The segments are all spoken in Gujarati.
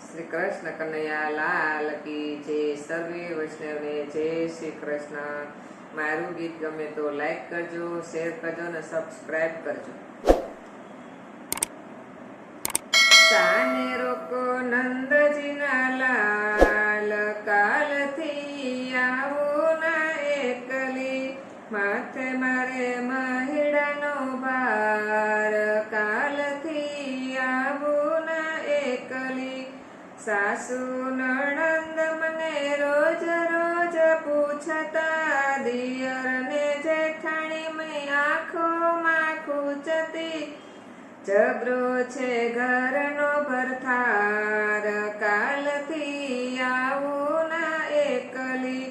श्री कृष्ण कन्हैया लाल की जय। सर्वे वैष्णव ने जय श्री कृष्ण। मारू गीत गमे तो लाइक करजो, शेर करजो ने सब्सक्राइब करजो। साने रोको नंदजी ना लाल, काल थी आवो ना एकली, माथे मारे महिड़ा नो भार, काल थी आवो ना एकली। सासू नणंद मने रोज रोज पूछता, दियर ने जेठाणी में आँखो में खूचती, झगड़ो छे घरनो भरथार, कालथी आवो ना एकली।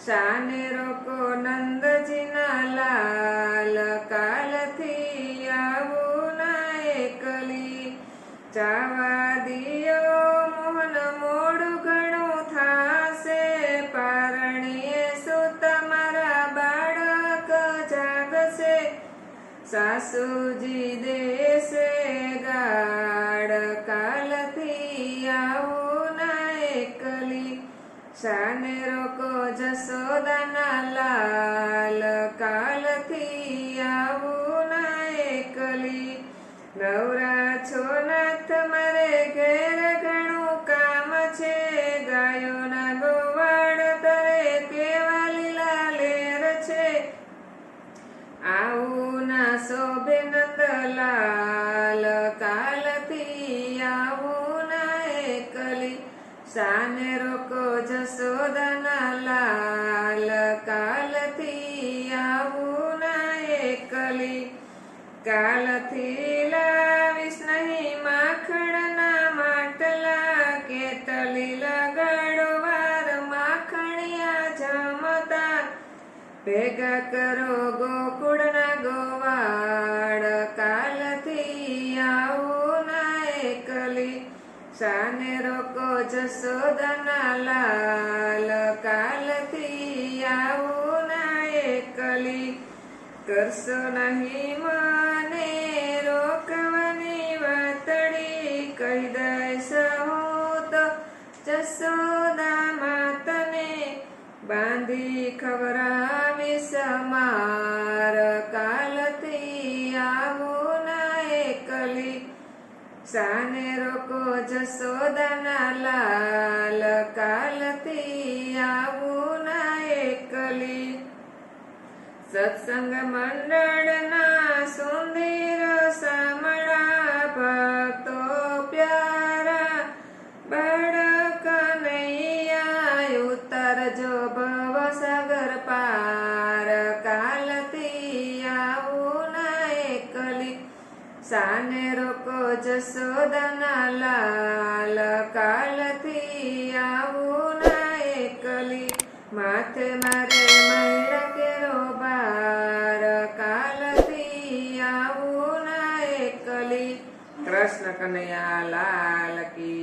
शाने रोको नंदजी ना लाल, कालथी आवो ना एकली। जावा दियो मोहन मोडू घणुं थासे, पारણીએ શું તમારા બાળક જાગશે, સાસુજી દેશે ગાળ, કાલથી આવું ના એકલી। શાને રોકો જશોદાના લાલ, કાલથી આવું ના એકલી। નવરા છો નાથ મારે ઘેર ઘણું કામ છે, ગાયોના ગોવાળ તરે કેવા લીલા લેર છે, આવું ના શોભે નંદલાલ, કાલથી આવું ના એકલી। શાને રોકો જશોદાના લાલ, કાલથી આવું ના એકલી। કાલથી લાવીશ નહીં માખણના માટલા, કેટલી લગાડો વાર માખણિયા જમતા, ભેગા કરો ગોકુળના ગોવાળ, કાલથી આવું ના એકલી। શાને રોકો જશોદાના લાલ, કાલથી આવું ના એકલી। કરશો નહીં મને રોકવાની વાતડી, કહી દઈશ હું તો જશોદા માતને, બાંધી ખવરાવીશ માર, કાલથી આવું ના એકલી। શાને રોકો જશોદાના લાલ, કાલથી આવું ના એકલી। સત્સંગ મંડળના સુંદર સામળા, ભક્તો પ્યારા બાળક નૈયા, ઉતરજો ભવસાગર પાર, કાલથી આવું ના એકલી। શાને રોકો જશોદાના લાલ, કાલથી આવું ના એકલી। માથે મારે મૈડા કેરો ભાર, કાલથી આવું ના એકલી। કૃષ્ણ કનૈયા લાલ કી